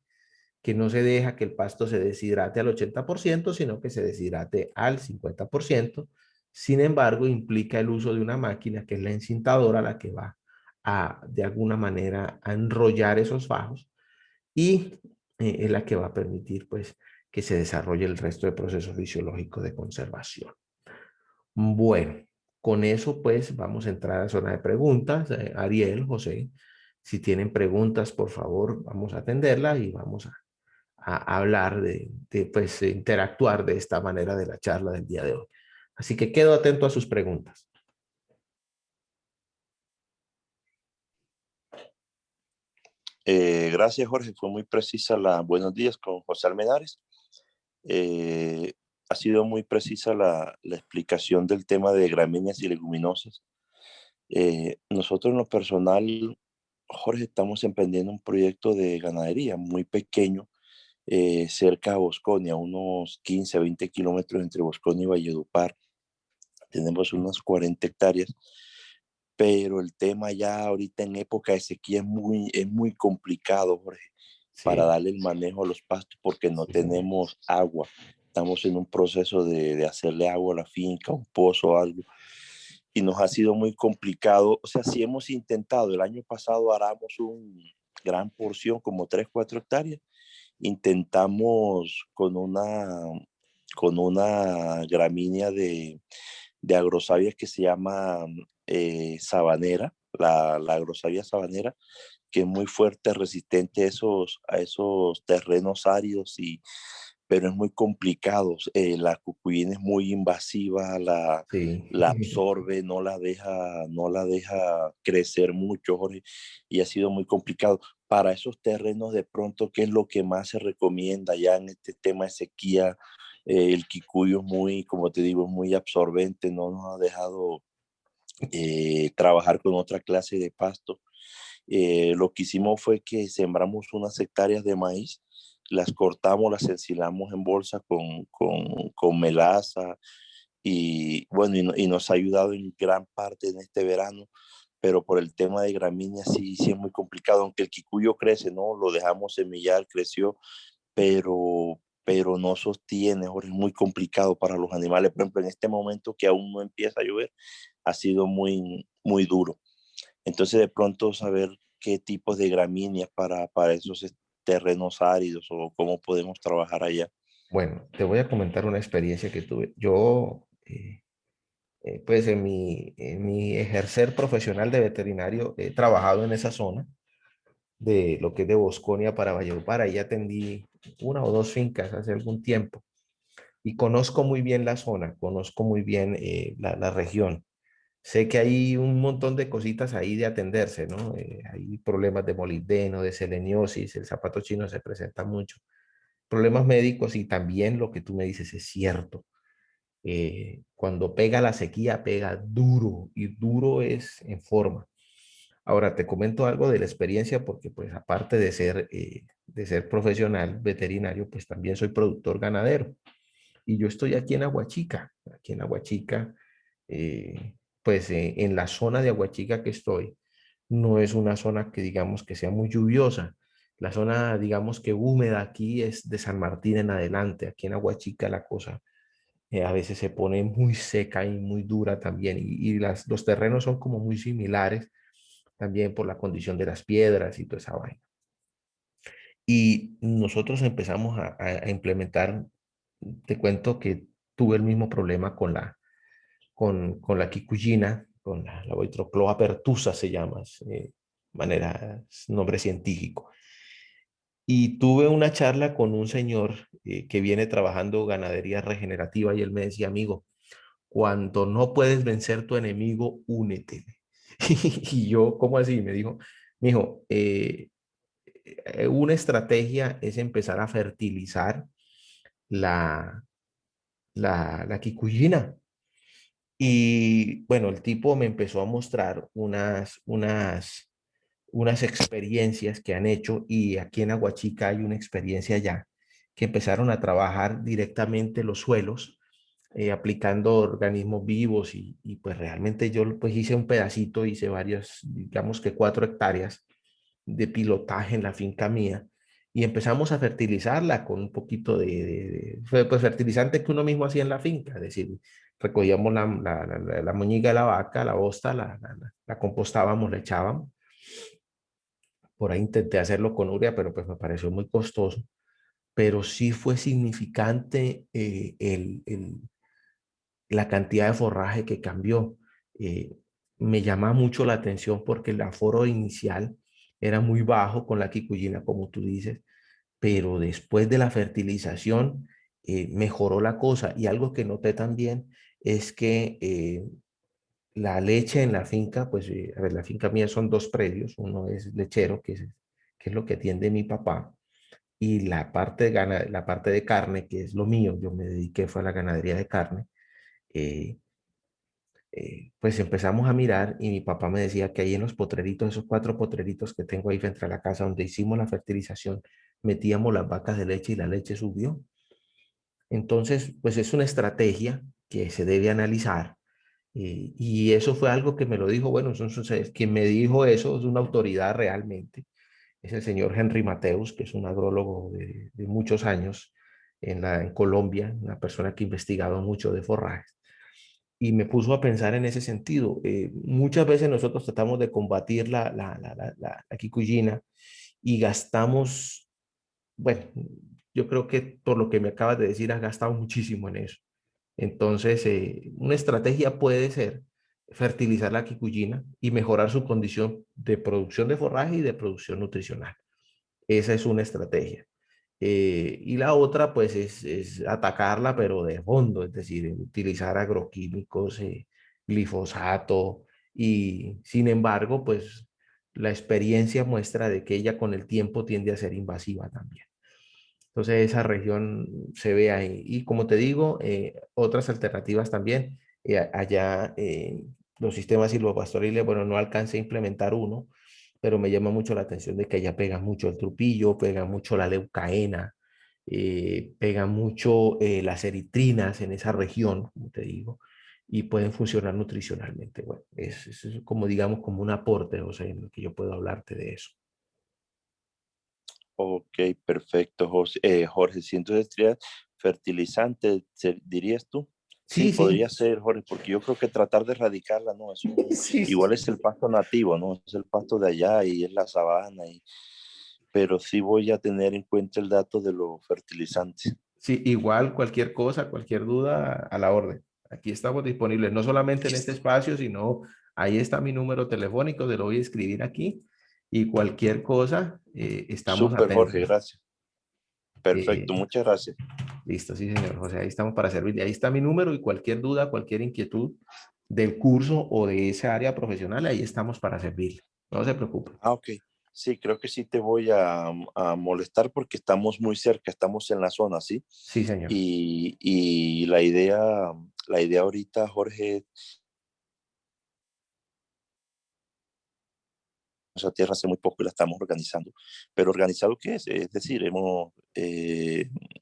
que no se deja que el pasto se deshidrate al 80%, sino que se deshidrate al 50%. Sin embargo, implica el uso de una máquina que es la encintadora, la que va de alguna manera, a enrollar esos fajos, y es la que va a permitir, pues, que se desarrolle el resto del proceso fisiológico de conservación. Bueno, con eso, pues, vamos a entrar a la zona de preguntas. Ariel, José, si tienen preguntas, por favor, vamos a atenderlas y vamos a hablar pues, interactuar de esta manera de la charla del día de hoy. Así que quedo atento a sus preguntas. Gracias, Jorge. Fue muy precisa la buenos días con José Almenares. Eh, Ha sido muy precisa la explicación del tema de gramíneas y leguminosas. Nosotros en lo personal, Jorge, estamos emprendiendo un proyecto de ganadería muy pequeño, cerca de Bosconia, unos 15 a 20 kilómetros entre Bosconia y Valledupar. Tenemos unas 40 hectáreas, pero el tema ya ahorita en época de sequía es muy complicado, Jorge, para Sí, darle el manejo a los pastos porque no sí, señor. tenemos agua. Estamos en un proceso de hacerle agua a la finca, un pozo o algo, y nos ha sido muy complicado. O sea, si hemos intentado, el año pasado aramos una gran porción, como 3 4 hectáreas, intentamos con una gramínea de agrosabias que se llama sabanera, la agrosavia sabanera, que es muy fuerte, resistente a esos terrenos áridos pero es muy complicado. La cucuyina es muy invasiva, Sí. la absorbe, no la deja crecer mucho, Jorge, y ha sido muy complicado. Para esos terrenos, de pronto, ¿qué es lo que más se recomienda ya en este tema de sequía? El kikuyu es muy, como te digo, es muy absorbente, no nos ha dejado trabajar con otra clase de pasto. Lo que hicimos fue que sembramos unas hectáreas de maíz, las cortamos, las ensilamos en bolsa con melaza y bueno, y nos ha ayudado en gran parte en este verano, pero por el tema de gramíneas sí, sí es muy complicado, aunque el kikuyo crece, ¿no? Lo dejamos semillar, creció, pero no sostiene, Jorge, es muy complicado para los animales. Por ejemplo, en este momento que aún no empieza a llover, ha sido muy, muy duro. Entonces, de pronto saber qué tipos de gramíneas para esos terrenos áridos o cómo podemos trabajar allá. Bueno, te voy a comentar una experiencia que tuve. Yo, pues en mi ejercer profesional de veterinario, he trabajado en esa zona de lo que es de Bosconia para Valledupar. Ahí atendí una o dos fincas hace algún tiempo y conozco muy bien la zona, conozco muy bien la región. Sé que hay un montón de cositas ahí de atenderse, ¿no? Hay problemas de molibdeno, de seleniosis, el zapato chino se presenta mucho. Problemas médicos y también lo que tú me dices es cierto. Cuando pega la sequía, pega duro y duro es en forma. Ahora te comento algo de la experiencia porque pues aparte de ser profesional veterinario, pues también soy productor ganadero. Y yo estoy aquí en Aguachica, pues en la zona de Aguachica que estoy, no es una zona que digamos que sea muy lluviosa. La zona, digamos que húmeda aquí es de San Martín en adelante. Aquí en Aguachica la cosa a veces se pone muy seca y muy dura también. Y los terrenos son como muy similares también por la condición de las piedras y toda esa vaina. Y nosotros empezamos a implementar, te cuento que tuve el mismo problema con la quicuyina, con la Boitrocloa pertusa se llama, manera, es nombre científico. Y tuve una charla con un señor que viene trabajando ganadería regenerativa y él me decía, amigo, cuando no puedes vencer tu enemigo, únete. Y yo, ¿cómo así? Me dijo, mijo, una estrategia es empezar a fertilizar la, la quicuyina. Y bueno, el tipo me empezó a mostrar unas experiencias que han hecho y aquí en Aguachica hay una experiencia ya que empezaron a trabajar directamente los suelos aplicando organismos vivos y pues realmente yo pues hice un pedacito, hice varias, digamos que 4 hectáreas de pilotaje en la finca mía y empezamos a fertilizarla con un poquito pues, fertilizante que uno mismo hacía en la finca, es decir, recogíamos la moñiga de la vaca, la bosta, la compostábamos, la echábamos. Por ahí intenté hacerlo con urea, pero pues me pareció muy costoso. Pero sí fue significante la cantidad de forraje que cambió. Eh, Me llama mucho la atención porque el aforo inicial era muy bajo con la quicuyina, como tú dices, pero después de la fertilización mejoró la cosa. Y algo que noté también es que la leche en la finca, pues a ver, la finca mía son dos predios, uno es lechero, que es lo que atiende mi papá, y la parte de carne, que es lo mío, yo me dediqué fue a la ganadería de carne, eh, pues empezamos a mirar y mi papá me decía que ahí en los potreritos, esos 4 potreritos que tengo ahí frente a la casa donde hicimos la fertilización, metíamos las vacas de leche y la leche subió. Entonces, pues es una estrategia que se debe analizar. Y eso fue algo que me lo dijo, bueno, quien me dijo eso es una autoridad realmente, es el señor Henry Mateus, que es un agrólogo de muchos años en Colombia, una persona que ha investigado mucho de forrajes y me puso a pensar en ese sentido. Muchas veces nosotros tratamos de combatir la quicuyina y gastamos, bueno, yo creo que por lo que me acabas de decir, has gastado muchísimo en eso. Entonces, una estrategia puede ser fertilizar la quicuyina y mejorar su condición de producción de forraje y de producción nutricional. Esa es una estrategia. Y la otra, pues, es atacarla, pero de fondo, es decir, utilizar agroquímicos, glifosato, y sin embargo, pues, la experiencia muestra de que ella con el tiempo tiende a ser invasiva también. Entonces, esa región se ve ahí. Y como te digo, otras alternativas también. Allá, los sistemas silvopastoriles, bueno, no alcancé a implementar uno, pero me llama mucho la atención de que allá pega mucho el trupillo, pega mucho la leucaena, pega mucho las eritrinas en esa región, como te digo, y pueden funcionar nutricionalmente. Bueno, es como, digamos, como un aporte, o sea, en el que yo puedo hablarte de eso. Ok, perfecto, Jorge. Si entonces sería fertilizante, dirías tú. Sí, Sí, sí, podría ser, Jorge, porque yo creo que tratar de erradicarla, no, eso sí, igual sí. es el pasto nativo, ¿no? Es el pasto de allá y es la sabana, pero sí voy a tener en cuenta el dato de los fertilizantes. Sí, igual cualquier cosa, cualquier duda, a la orden. Aquí estamos disponibles, no solamente en este espacio, sino ahí está mi número telefónico, te lo voy a escribir aquí, y cualquier cosa, estamos Súper, Jorge, atentos. gracias. Perfecto, Eh, muchas gracias. Listo, sí, señor José, ahí estamos para servirle. Ahí está mi número y cualquier duda, cualquier inquietud del curso o de esa área profesional, ahí estamos para servirle. No se preocupe. Ah, ok. Sí, creo que sí te voy a molestar porque estamos muy cerca, estamos en la zona, ¿sí? Sí, señor. Y la idea ahorita, Jorge, esa tierra hace muy poco y la estamos organizando. Pero organizado, ¿qué es? Es decir, hemos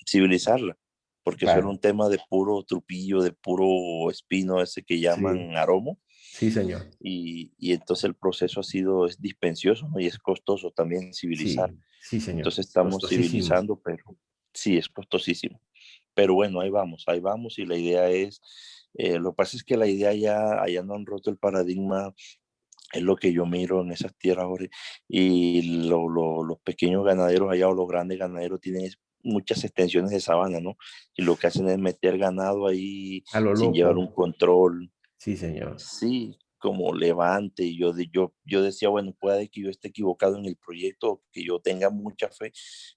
civilizarla, porque eso era Claro. un tema de puro trupillo, de puro espino ese que Sí, llaman aromo. sí, señor. Y entonces el proceso es dispensioso, ¿no? Y es costoso también civilizar. Sí, sí, señor. Entonces estamos Costosísimo. civilizando, pero sí, es costosísimo. Pero bueno, ahí vamos y la idea es, lo que pasa es que la idea ya, allá no han roto el paradigma, es lo que yo miro en esas tierras, Jorge, y los pequeños ganaderos allá o los grandes ganaderos tienen muchas extensiones de sabana, ¿no? Y lo que hacen es meter ganado ahí A lo sin llevar un loco. control. Sí, señor. Sí, como levante, y yo decía, bueno, puede que yo esté equivocado en el proyecto, que yo tenga mucha fe,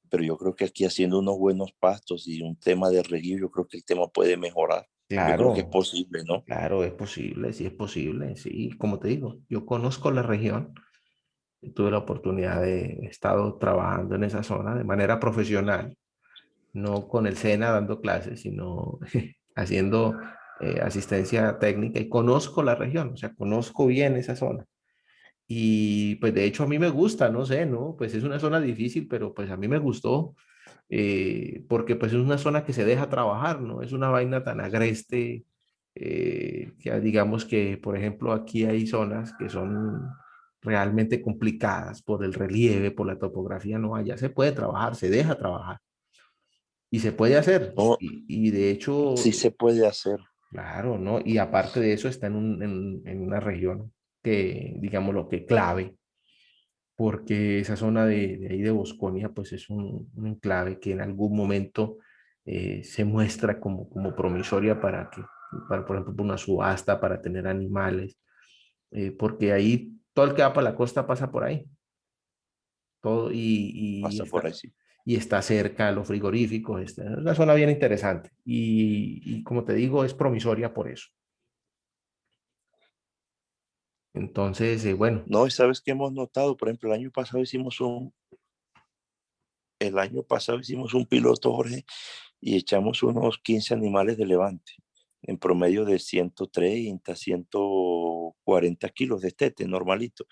pero yo creo que aquí haciendo unos buenos pastos y un tema de reguío, yo creo que el tema puede mejorar. Yo creo que es Claro, posible, ¿no? claro, es posible, sí es posible, sí, como te digo, yo conozco la región, tuve la oportunidad de he estado trabajando en esa zona de manera profesional, no con el SENA dando clases, sino haciendo asistencia técnica y conozco la región, o sea, conozco bien esa zona. Y pues de hecho a mí me gusta, no sé, ¿no? Pues es una zona difícil, pero pues a mí me gustó, porque pues es una zona que se deja trabajar, ¿no? Es una vaina tan agreste, que digamos que, por ejemplo, aquí hay zonas que son realmente complicadas por el relieve, por la topografía, no, allá se puede trabajar, se deja trabajar y se puede hacer. No, Y de hecho, sí se puede hacer. claro, ¿no? Y aparte de eso está en una región que, digamos, lo que clave porque esa zona de ahí de Bosconia, pues es un enclave que en algún momento se muestra como promisoria para, por ejemplo, una subasta, para tener animales, porque ahí todo el que va para la costa pasa por ahí, todo, Pasa por ahí, sí. y está cerca a los frigoríficos, es una zona bien interesante, y como te digo, es promisoria por eso. Entonces, bueno, No, y sabes que hemos notado, por ejemplo, el año pasado hicimos un piloto, Jorge, y echamos unos 15 animales de levante, en promedio de 130, 140 kilos de tete, normalito.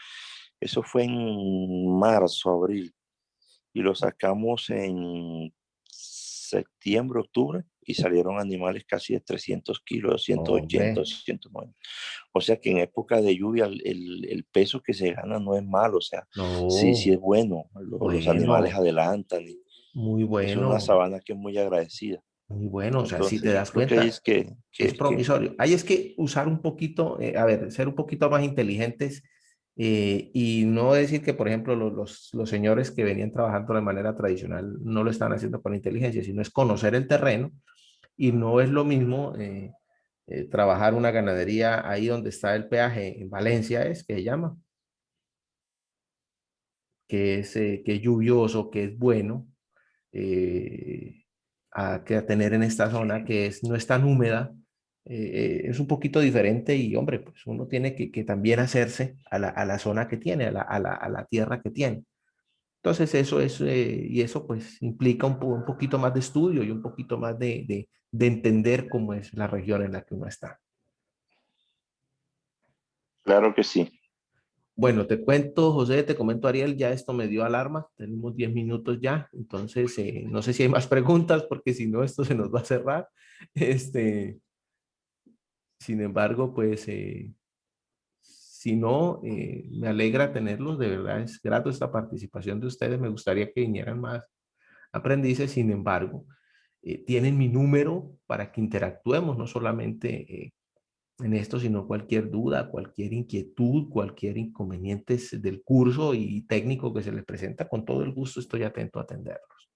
Eso fue en marzo, abril, y lo sacamos en septiembre, octubre, y salieron animales casi de 300 kilos, no, 280, hombre, 290. O sea que en época de lluvia el peso que se gana no es malo, o sea, sí, sí es no, bueno, los animales bueno, adelantan, y muy es una bueno. sabana que es muy agradecida. Muy bueno, o sea, si te Entonces yo das creo que ahí cuenta, es que, es que promisorio. Ahí es que usar un poquito, a ver, ser un poquito más inteligentes, y no decir que, por ejemplo, los señores que venían trabajando de manera tradicional no lo están haciendo con inteligencia, sino es conocer el terreno y no es lo mismo trabajar una ganadería ahí donde está el peaje, en Valencia es que se llama, que es lluvioso, que es bueno, eh, a tener en esta zona que no es tan húmeda. Es un poquito diferente y, hombre, pues uno tiene que también hacerse a la zona que tiene, a la tierra que tiene. Entonces eso es, y eso pues implica un poquito más de estudio y un poquito más de entender cómo es la región en la que uno está. Claro que sí. Bueno, te cuento, José, te comento, Ariel, ya esto me dio alarma, tenemos 10 minutos ya, entonces no sé si hay más preguntas, porque si no, esto se nos va a cerrar. Este, sin embargo, pues si no, me alegra tenerlos, de verdad es grato esta participación de ustedes, me gustaría que vinieran más aprendices, sin embargo, tienen mi número para que interactuemos, no solamente en esto, sino cualquier duda, cualquier inquietud, cualquier inconveniente del curso y técnico que se les presenta, con todo el gusto estoy atento a atenderlos.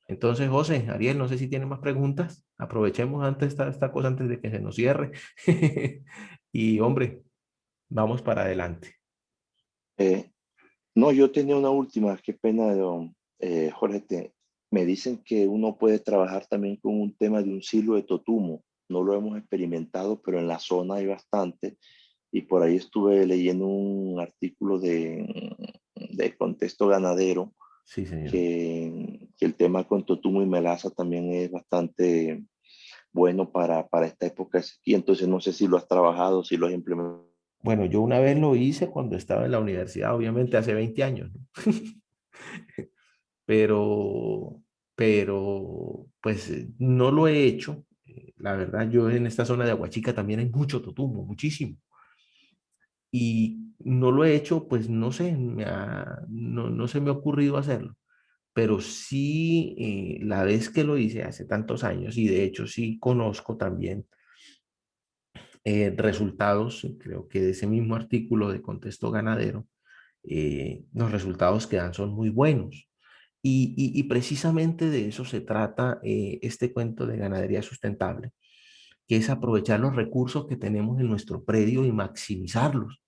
Entonces, José, Ariel, no sé si tienen más preguntas. Aprovechemos antes esta cosa antes de que se nos cierre. Y hombre, vamos para adelante. Eh, no, yo tenía una última, qué pena, Jorge. Me dicen que uno puede trabajar también con un tema de un silo de totumo. No lo hemos experimentado, pero en la zona hay bastante. Y por ahí estuve leyendo un artículo de contexto ganadero Sí, señor. que el tema con totumo y melaza también es bastante bueno para esta época de sequía. Entonces no sé si lo has trabajado, si lo has implementado. Bueno, yo una vez lo hice cuando estaba en la universidad, obviamente hace 20 años, ¿no? pero, pues no lo he hecho. La verdad, yo en esta zona de Aguachica también hay mucho totumo, muchísimo. Y no lo he hecho, pues no sé, no se me ha ocurrido hacerlo. Pero sí, la vez que lo hice hace tantos años, y de hecho sí conozco también resultados, creo que de ese mismo artículo de Contexto Ganadero, los resultados que dan son muy buenos. Y precisamente de eso se trata este cuento de ganadería sustentable, que es aprovechar los recursos que tenemos en nuestro predio y maximizarlos.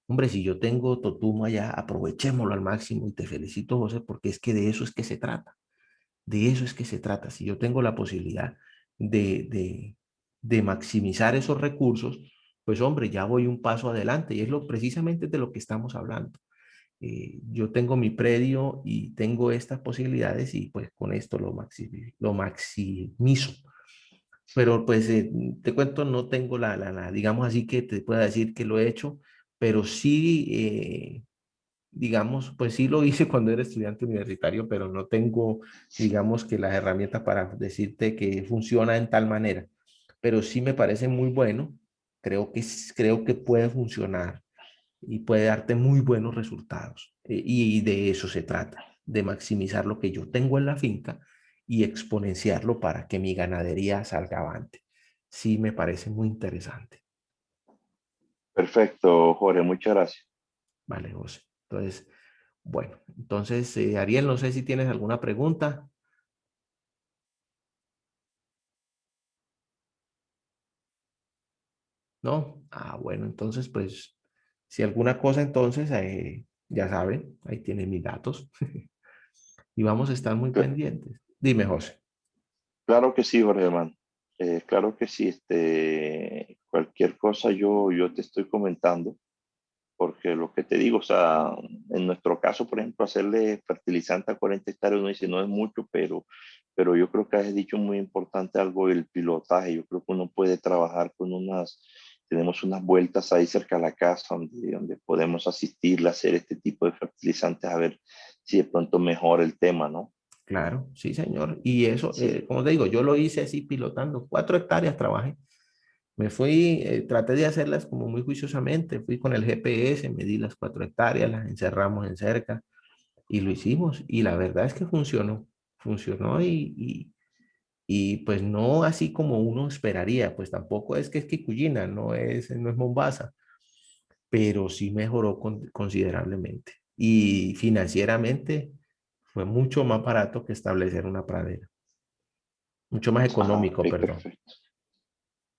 Hombre, si yo tengo totumo allá, aprovechémoslo al máximo y te felicito, José, porque es que de eso es que se trata. De eso es que se trata. Si yo tengo la posibilidad de, de, de maximizar esos recursos, pues hombre, ya voy un paso adelante y es precisamente de lo que estamos hablando. Yo tengo mi predio y tengo estas posibilidades y pues con esto lo maximizo. Pero pues te cuento, no tengo digamos así que te pueda decir que lo he hecho, pero sí, digamos, pues sí lo hice cuando era estudiante universitario, pero no tengo, digamos que las herramientas para decirte que funciona en tal manera. Pero sí me parece muy bueno, creo que puede funcionar y puede darte muy buenos resultados. Y de eso se trata, de maximizar lo que yo tengo en la finca y exponenciarlo para que mi ganadería salga avante. Sí, me parece muy interesante. Perfecto, Jorge, muchas gracias. Vale, José. Entonces, bueno, entonces, Ariel, no sé si tienes alguna pregunta. ¿No? Ah, bueno, entonces, pues, si alguna cosa, entonces, ya saben, ahí tienen mis datos y vamos a estar muy pendientes. Dime, José. Claro que sí, Jorge, hermano. Claro que sí. Cualquier cosa yo te estoy comentando, porque lo que te digo, o sea, en nuestro caso, por ejemplo, hacerle fertilizante a 40 hectáreas, uno dice no es mucho, pero yo creo que has dicho muy importante algo del pilotaje. Yo creo que uno puede trabajar tenemos unas vueltas ahí cerca de la casa donde podemos asistirle a hacer este tipo de fertilizantes a ver si de pronto mejora el tema, ¿no? Claro, sí, señor. Y eso, Sí. como te digo, yo lo hice así pilotando. 4 hectáreas trabajé. Me fui, traté de hacerlas como muy juiciosamente. Fui con el GPS, medí las 4 hectáreas, las encerramos en cerca y lo hicimos. Y la verdad es que funcionó. Funcionó y pues no así como uno esperaría. Pues tampoco es que es Kikuyina, no es Mombasa, pero sí mejoró considerablemente. Y financieramente fue mucho más barato que establecer una pradera. Mucho más Ah, económico, ok, perdón. perfecto.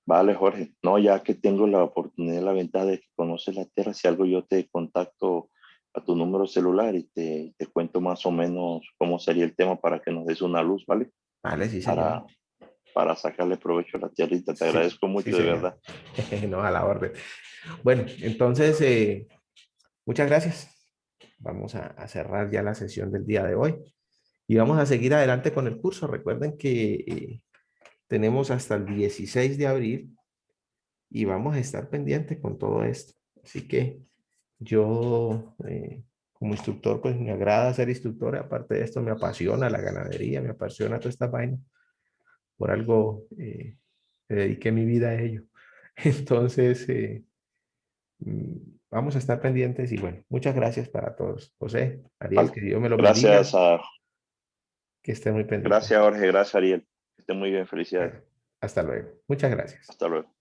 Vale, Jorge. No, ya que tengo la oportunidad, la ventaja de que conoces la tierra, si algo yo te contacto a tu número celular y te cuento más o menos cómo sería el tema para que nos des una luz, ¿vale? Vale, sí, señor. Para, para sacarle provecho a la tierrita. Te Sí, agradezco sí, mucho, de señor. verdad. No, a la orden. Bueno, entonces, muchas gracias. Vamos a cerrar ya la sesión del día de hoy y vamos a seguir adelante con el curso. Recuerden que tenemos hasta el 16 de abril y vamos a estar pendientes con todo esto. Así que yo, como instructor, pues me agrada ser instructor. Aparte de esto, me apasiona la ganadería, me apasiona toda esta vaina. Por algo me dediqué mi vida a ello. Entonces, mm, vamos a estar pendientes y bueno, muchas gracias para todos. José, Ariel, Vale. que Dios me lo bendiga, Gracias, a, que estén muy pendientes. gracias Jorge, gracias Ariel. Que esté muy bien, felicidades. Bueno, hasta luego. Muchas gracias. Hasta luego.